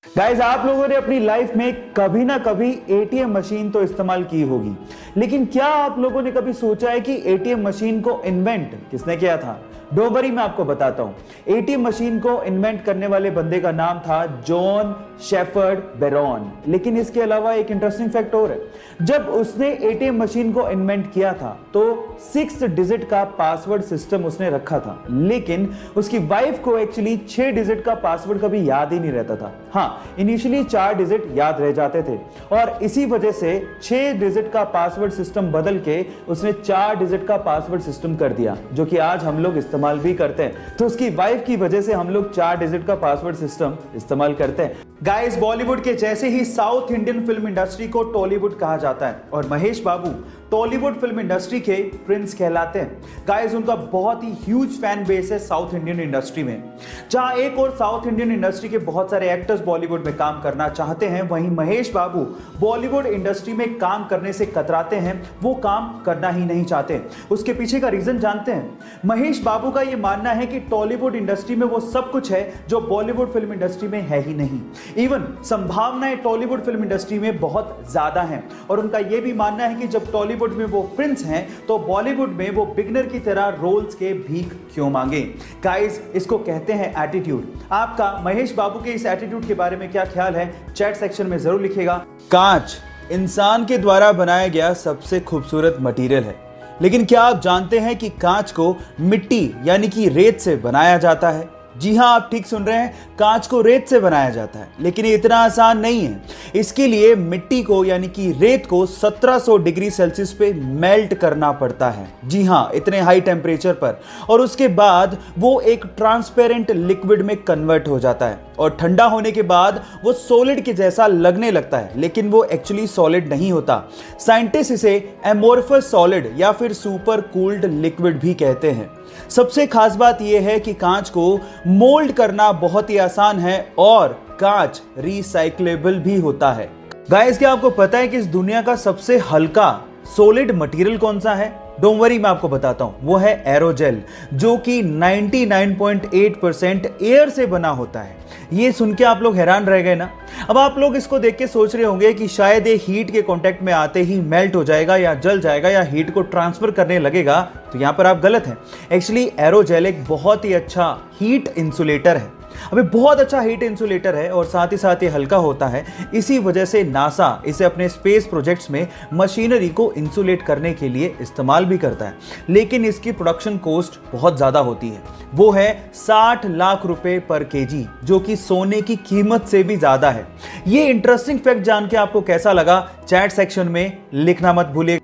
Guys, आप लोगों ने अपनी लाइफ में कभी ना कभी एटीएम मशीन तो इस्तेमाल की होगी, लेकिन क्या आप लोगों ने कभी सोचा है कि एटीएम मशीन को इन्वेंट किसने किया था? डोंट वरी, मैं आपको बताता हूं। एटीएम मशीन को इन्वेंट करने वाले बंदे का नाम था जॉन शेफर्ड बेरॉन। लेकिन इसके अलावा एक इंटरेस्टिंग फैक्ट और है। जब उसने एटीएम मशीन को इन्वेंट किया था तो 6 डिजिट का पासवर्ड सिस्टम उसने रखा था, लेकिन उसकी वाइफ को एक्चुअली 6 डिजिट का पासवर्ड कभी याद ही नहीं रहता था। हाँ, इनिशियली 4 डिजिट याद रह जाते थे और इसी वजह से 6 डिजिट का पासवर्ड सिस्टम बदल के उसने 4 डिजिट का पासवर्ड सिस्टम कर दिया, जो कि आज हम लोग इस्तेमाल भी करते हैं। तो उसकी वाइफ की वजह से हम लोग 4 डिजिट का पासवर्ड सिस्टम इस्तेमाल करते हैं। गाइस, बॉलीवुड के जैसे ही साउथ इंडियन फिल्म इंडस्ट्री को टॉलीवुड कहा जाता है और महेश बाबू टॉलीवुड फिल्म इंडस्ट्री के प्रिंस कहलाते हैं। गाइस, उनका बहुत ही ह्यूज फैन बेस है साउथ इंडियन इंडस्ट्री में। जहां एक और साउथ इंडियन इंडस्ट्री के बहुत सारे एक्टर्स बॉलीवुड में काम करना चाहते हैं, वहीं महेश बाबू बॉलीवुड इंडस्ट्री में काम करने से कतराते हैं। वो काम करना ही नहीं चाहते। उसके पीछे का रीजन जानते हैं? महेश बाबू का यह मानना है कि टॉलीवुड इंडस्ट्री में वो सब कुछ है जो बॉलीवुड फिल्म इंडस्ट्री में है ही नहीं। इवन संभावनाएं टॉलीवुड फिल्म इंडस्ट्री में बहुत ज्यादा हैं और उनका यह भी मानना है कि जब टॉलीवुड में वो प्रिंस हैं तो बॉलीवुड में वो बिगनर की तरह रोल्स के भीख क्यों मांगे। गाइस, इसको कहते हैं एटीट्यूड। आपका महेश बाबू के इस एटीट्यूड के बारे में क्या ख्याल है? चैट सेक्शन में जरूर लिखिएगा। कांच इंसान के द्वारा बनाया गया सबसे खूबसूरत मटेरियल है, लेकिन क्या आप जानते हैं कि कांच को मिट्टी यानी कि रेत से बनाया जाता है? जी हां, आप ठीक सुन रहे हैं, कांच को रेत से बनाया जाता है। लेकिन ये इतना आसान नहीं है। इसके लिए मिट्टी को यानी कि रेत को 1700 डिग्री सेल्सियस पे मेल्ट करना पड़ता है। जी हां, इतने हाई टेम्परेचर पर। और उसके बाद वो एक ट्रांसपेरेंट लिक्विड में कन्वर्ट हो जाता है और ठंडा होने के बाद वो सॉलिड के जैसा लगने लगता है, लेकिन वो एक्चुअली सॉलिड नहीं होता। साइंटिस्ट इसे एमोर्फस सॉलिड या फिर सुपर कूल्ड लिक्विड भी कहते हैं। सबसे खास बात यह है कि कांच को मोल्ड करना बहुत ही आसान है और कांच रिसाइक्लेबल भी होता है। गाइस, क्या आपको पता है कि इस दुनिया का सबसे हल्का सॉलिड मटेरियल कौन सा है? डोंट वरी, मैं आपको बताता हूं। वो है एरोजेल, जो कि 99.8% एयर से बना होता है। ये सुन के आप लोग हैरान रह गए ना? अब आप लोग इसको देख के सोच रहे होंगे कि शायद ये हीट के कांटेक्ट में आते ही मेल्ट हो जाएगा या जल जाएगा या हीट को ट्रांसफर करने लगेगा। तो यहां पर आप गलत हैं। एक्चुअली एरोजेल एक बहुत ही अच्छा हीट इंसुलेटर है। अबे बहुत अच्छा हीट इंसुलेटर है और साथ ही साथ ये हल्का होता है। इसी वजह से नासा इसे अपने स्पेस प्रोजेक्ट्स में मशीनरी को इंसुलेट करने के लिए इस्तेमाल भी करता है। लेकिन इसकी प्रोडक्शन कॉस्ट बहुत ज्यादा होती है। वो है 60 लाख रुपए पर केजी, जो कि सोने की कीमत से भी ज्यादा है। ये इंटरेस्टिंग फैक्ट जान के आपको कैसा लगा? चैट सेक्शन में लिखना मत भूलिए।